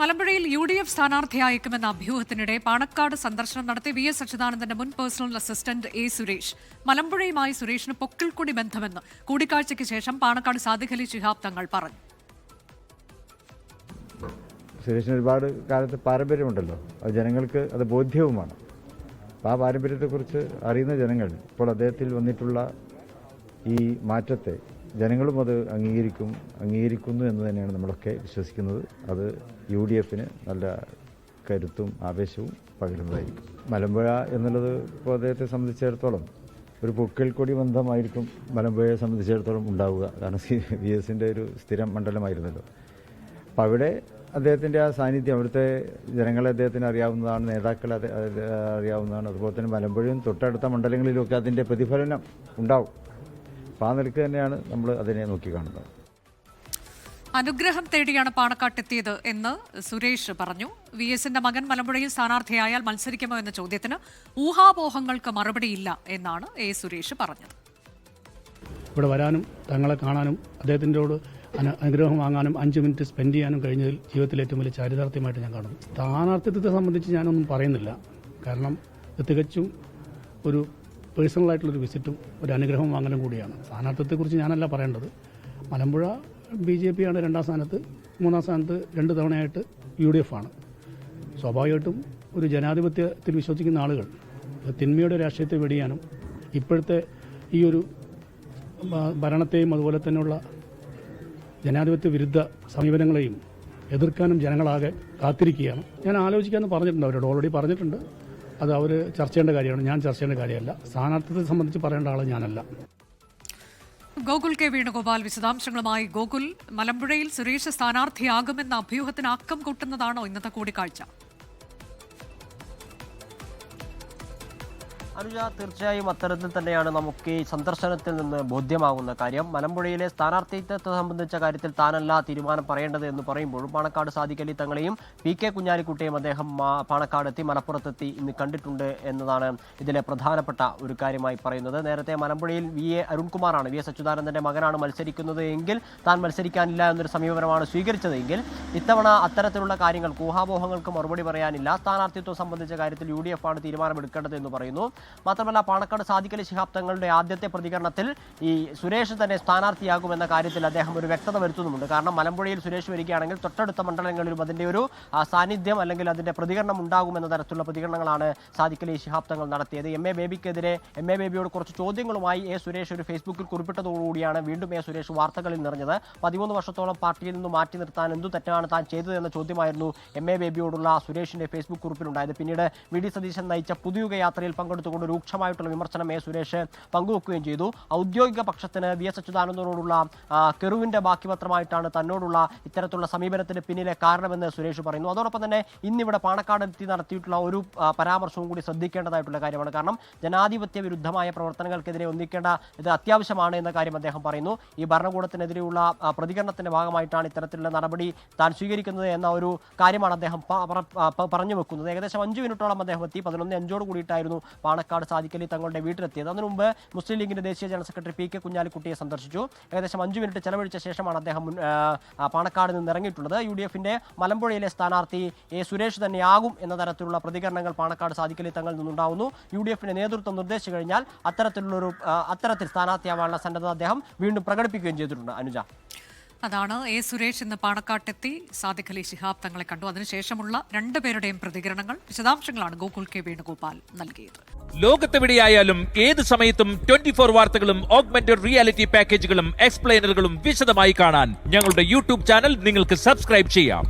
മലമ്പുഴയിൽ UDF സ്ഥാനാർത്ഥിയായേക്കുമെന്ന അഭ്യൂഹത്തിനിടെ Panakkad സന്ദർശനം നടത്തി VS അച്യുതാനന്ദന്റെ മുൻ പേഴ്സണൽ അസിസ്റ്റന്റ് A. സുരേഷ്. മലമ്പുഴയുമായി സുരേഷിന് പൊക്കിൾക്കൊടി ബന്ധമെന്ന് കൂടിക്കാഴ്ചയ്ക്ക് ശേഷം പാണക്കാട് സാദിഖ് അലി ശിഹാബ് തങ്ങൾ പറഞ്ഞു. സുരേഷിന് ഒരുപാട് കാലത്ത് പാരമ്പര്യമുണ്ടല്ലോ, അത് ജനങ്ങൾക്ക് അത് ബോധ്യവുമാണ്. അപ്പോൾ ആ പാരമ്പര്യത്തെക്കുറിച്ച് അറിയുന്ന ജനങ്ങൾ ഇപ്പോൾ അദ്ദേഹത്തിൽ വന്നിട്ടുള്ള ഈ മാറ്റത്തെ ജനങ്ങളും അത് അംഗീകരിക്കുന്നു എന്ന് തന്നെയാണ് നമ്മളൊക്കെ വിശ്വസിക്കുന്നത്. അത് UDFന് നല്ല കരുത്തും ആവേശവും പകരുന്നതായിരിക്കും. മലമ്പുഴ എന്നുള്ളത് ഇപ്പോൾ അദ്ദേഹത്തെ സംബന്ധിച്ചിടത്തോളം ഒരു പൊക്കിൾക്കൊടി ബന്ധമായിരിക്കും മലമ്പുഴയെ സംബന്ധിച്ചിടത്തോളം ഉണ്ടാവുക. കാരണം VSന്റെ ഒരു സ്ഥിരം മണ്ഡലമായിരുന്നല്ലോ. അപ്പോൾ അവിടെ അദ്ദേഹത്തിൻ്റെ ആ സാന്നിധ്യം, അവിടുത്തെ ജനങ്ങളെ അദ്ദേഹത്തിന് അറിയാവുന്നതാണ്, നേതാക്കളെ അറിയാവുന്നതാണ്. അതുപോലെ തന്നെ മലമ്പുഴയും തൊട്ടടുത്ത മണ്ഡലങ്ങളിലുമൊക്കെ അതിൻ്റെ പ്രതിഫലനം ഉണ്ടാവും. അപ്പോൾ ആ നിലയ്ക്ക് തന്നെയാണ് നമ്മൾ അതിനെ നോക്കിക്കാണുന്നത്. അനുഗ്രഹം തേടിയാണ് പാണക്കാട്ടെത്തിയത് എന്ന് സുരേഷ് പറഞ്ഞു. VSന്റെ മകൻ മലമ്പുഴയിൽ സ്ഥാനാർത്ഥിയായാൽ മത്സരിക്കുമോ എന്ന ചോദ്യത്തിന് ഊഹാപോഹങ്ങൾക്ക് മറുപടിയില്ല എന്നാണ് A. സുരേഷ് പറഞ്ഞത്. ഇവിടെ വരാനും തങ്ങളെ കാണാനും അദ്ദേഹത്തിൻ്റെയോട് അനുഗ്രഹം വാങ്ങാനും 5 മിനിറ്റ് സ്പെൻഡ് ചെയ്യാനും കഴിഞ്ഞതിൽ ജീവിതത്തിലെ ഏറ്റവും വലിയ ചാരിതാർത്ഥ്യമായിട്ട് ഞാൻ കാണുന്നു. സ്ഥാനാർത്ഥിത്വത്തെ സംബന്ധിച്ച് ഞാനൊന്നും പറയുന്നില്ല. കാരണം ഇത് തികച്ചും ഒരു പേഴ്സണലായിട്ടുള്ളൊരു വിസിറ്റും ഒരു അനുഗ്രഹം വാങ്ങലും കൂടിയാണ്. സ്ഥാനാർത്ഥിത്വത്തെക്കുറിച്ച് ഞാനല്ല പറയേണ്ടത്. മലമ്പുഴ BJP ആണ് 2ാം സ്ഥാനത്ത്, 3ാം സ്ഥാനത്ത് 2 തവണയായിട്ട് UDF ആണ്. സ്വാഭാവികമായിട്ടും ഒരു ജനാധിപത്യത്തിൽ വിശ്വസിക്കുന്ന ആളുകൾ തിന്മയുടെ രാഷ്ട്രീയത്തെ വെടിയാനും ഇപ്പോഴത്തെ ഈ ഒരു ഭരണത്തെയും അതുപോലെ തന്നെയുള്ള ജനാധിപത്യ വിരുദ്ധ സമീപനങ്ങളെയും എതിർക്കാനും ജനങ്ങളാകെ കാത്തിരിക്കുകയാണ്. ഞാൻ ആലോചിക്കാമെന്ന് പറഞ്ഞിട്ടുണ്ട്, അവരോട് ഓൾറെഡി പറഞ്ഞിട്ടുണ്ട്. അത് അവർ ചർച്ച ചെയ്യേണ്ട കാര്യമാണ്, ഞാൻ ചർച്ച ചെയ്യേണ്ട കാര്യമല്ല. സ്ഥാനാർത്ഥിത്വത്തെ സംബന്ധിച്ച് പറയേണ്ട ആൾ ഞാനല്ല. ഗോകുൽ K. വേണുഗോപാൽ വിശദാംശങ്ങളുമായി. ഗോകുൽ, മലമ്പുഴയിൽ സുരേഷ് സ്ഥാനാർത്ഥിയാകുമെന്ന അഭ്യൂഹത്തിന് ആക്കം കൂട്ടുന്നതാണോ ഇന്നത്തെ കൂടിക്കാഴ്ച? അനുജ, തീർച്ചയായും അത്തരത്തിൽ തന്നെയാണ് നമുക്ക് ഈ സന്ദർശനത്തിൽ നിന്ന് ബോധ്യമാകുന്ന കാര്യം. മലമ്പുഴയിലെ സ്ഥാനാർത്ഥിത്വത്തെ സംബന്ധിച്ച കാര്യത്തിൽ താനല്ല തീരുമാനം പറയേണ്ടത് എന്ന് പറയുമ്പോഴും പാണക്കാട് സാദിഖ് അലി തങ്ങളെയും PK കുഞ്ഞാലിക്കുട്ടിയും അദ്ദേഹം പാണക്കാടെത്തി മലപ്പുറത്തെത്തി ഇന്ന് കണ്ടിട്ടുണ്ട് എന്നതാണ് ഇതിലെ പ്രധാനപ്പെട്ട ഒരു കാര്യമായി പറയുന്നത്. നേരത്തെ മലമ്പുഴയിൽ VA അരുൺകുമാറാണ്, VS അച്യുതാനന്ദന്റെ മകനാണ് മത്സരിക്കുന്നത് എങ്കിൽ താൻ മത്സരിക്കാനില്ല എന്നൊരു സമീപനമാണ് സ്വീകരിച്ചതെങ്കിൽ ഇത്തവണ അത്തരത്തിലുള്ള കാര്യങ്ങൾക്ക് ഊഹാപോഹങ്ങൾക്ക് മറുപടി പറയാനില്ല. സ്ഥാനാർത്ഥിത്വം സംബന്ധിച്ച കാര്യത്തിൽ UDF ആണ് തീരുമാനമെടുക്കേണ്ടത് എന്ന് പറയുന്നു. മാത്രമല്ല, പാണക്കാട് സാദിഖ് അലി ശിഹാബ് തങ്ങളുടെ ആദ്യത്തെ പ്രതികരണത്തിൽ ഈ സുരേഷ് തന്നെ സ്ഥാനാർത്ഥിയാകുമെന്ന കാര്യത്തിൽ അദ്ദേഹം ഒരു വ്യക്തത വരുത്തുന്നുമുണ്ട്. കാരണം മലമ്പുഴയിൽ സുരേഷ് വരികയാണെങ്കിൽ തൊട്ടടുത്ത മണ്ഡലങ്ങളിലും അതിൻ്റെ ഒരു സാന്നിധ്യം അല്ലെങ്കിൽ അതിൻ്റെ പ്രതികരണം ഉണ്ടാകുമെന്ന തരത്തിലുള്ള പ്രതികരണങ്ങളാണ് സാദിഖ് അലി ശിഹാബ് തങ്ങൾ നടത്തിയത്. MA ബേബിക്കെതിരെ MA ബേബിയോട് കുറച്ച് ചോദ്യങ്ങളുമായി A. സുരേഷ് ഒരു ഫേസ്ബുക്കിൽ കുറിപ്പിട്ടതോടുകൂടിയാണ് വീണ്ടും A. സുരേഷ് വാർത്തകളിൽ നിറഞ്ഞത്. 13 വർഷത്തോളം പാർട്ടിയിൽ നിന്ന് മാറ്റി നിർത്താൻ എന്തു തെറ്റാണ് താൻ ചെയ്തതെന്ന ചോദ്യമായിരുന്നു MA ബേബിയോടുള്ള സുരേഷിന്റെ ഫേസ്ബുക്ക് കുറിപ്പിലുണ്ടായത്. പിന്നീട് VD സതീശൻ നയിച്ച പുതുയുഗ യാത്രയിൽ പങ്കെടുത്തുകൊണ്ട് രൂക്ഷമായിട്ടുള്ള വിമർശനം A. സുരേഷ് പങ്കുവെക്കുകയും ചെയ്തു. ഔദ്യോഗിക പക്ഷത്തിന് VS അച്യുതാനന്ദനോടുള്ള കെറുവിന്റെ ബാക്കിപത്രമായിട്ടാണ് തന്നോടുള്ള ഇത്തരത്തിലുള്ള സമീപനത്തിന് പിന്നിലെ കാരണമെന്ന് സുരേഷ് പറയുന്നു. അതോടൊപ്പം തന്നെ ഇന്നിവിടെ പാണക്കാടെത്തി നടത്തിയിട്ടുള്ള ഒരു പരാമർശവും കൂടി ശ്രദ്ധിക്കേണ്ടതായിട്ടുള്ള കാര്യമാണ്. കാരണം ജനാധിപത്യ വിരുദ്ധമായ പ്രവർത്തനങ്ങൾക്കെതിരെ ഒന്നിക്കേണ്ട ഇത് അത്യാവശ്യമാണ് എന്ന കാര്യം അദ്ദേഹം പറയുന്നു. ഈ ഭരണകൂടത്തിനെതിരെയുള്ള പ്രതികരണത്തിന്റെ ഭാഗമായിട്ടാണ് ഇത്തരത്തിലുള്ള നടപടി താൻ സ്വീകരിക്കുന്നത് എന്ന ഒരു കാര്യമാണ് അദ്ദേഹം പറഞ്ഞു വെക്കുന്നത്. ഏകദേശം 5 മിനിറ്റോളം അദ്ദേഹം എത്തി. 11:05 കൂടിയിട്ടായിരുന്നു പാണക്കാട് സാദിഖ് അലി തങ്ങളുടെ വീട്ടിലെത്തിയത്. അതിനു മുമ്പ് മുസ്ലിം ലീഗിന്റെ ദേശീയ ജനറൽ സെക്രട്ടറി PK കുഞ്ഞാലിക്കുട്ടിയെ സന്ദർശിച്ചു. ഏകദേശം 5 മിനിറ്റ് ചെലവഴിച്ച ശേഷമാണ് അദ്ദേഹം പാണക്കാട് നിന്ന് ഇറങ്ങിയിട്ടുള്ളത്. UDFന്റെ മലമ്പുഴയിലെ സ്ഥാനാർത്ഥി A. സുരേഷ് തന്നെയാകും എന്ന തരത്തിലുള്ള പ്രതികരണങ്ങൾ പാണക്കാട് സാദിഖ് അലി തങ്ങളിൽ നിന്നുണ്ടാവുന്നു. UDFന്റെ നേതൃത്വം നിർദ്ദേശിച്ചു കഴിഞ്ഞാൽ അത്തരത്തിൽ സ്ഥാനാർത്ഥിയാവാനുള്ള സന്നദ്ധത അദ്ദേഹം വീണ്ടും പ്രകടിപ്പിക്കുകയും ചെയ്തിട്ടുണ്ട്. അനുജ, അതാണ് A. സുരേഷ് ഇന്ന് പാണക്കാട്ടെത്തി സാദിഖ് അലി ശിഹാബ് തങ്ങളെ കണ്ടു. അതിനുശേഷമുള്ള 2 പേരുടെയും പ്രതികരണങ്ങൾ, വിശദാംശങ്ങളാണ് ഗോകുൽ K. വേണുഗോപാൽ നൽകിയത്. ലോകത്തെവിടെയായാലും ഏത് സമയത്തും 24 വാർത്തകളും ഓഗ്മെന്റഡ് റിയാലിറ്റി പാക്കേജുകളും എക്സ്പ്ലെയിനറുകളും വിശദമായി കാണാൻ ഞങ്ങളുടെ YouTube ചാനൽ നിങ്ങൾക്ക് സബ്സ്ക്രൈബ് ചെയ്യാം.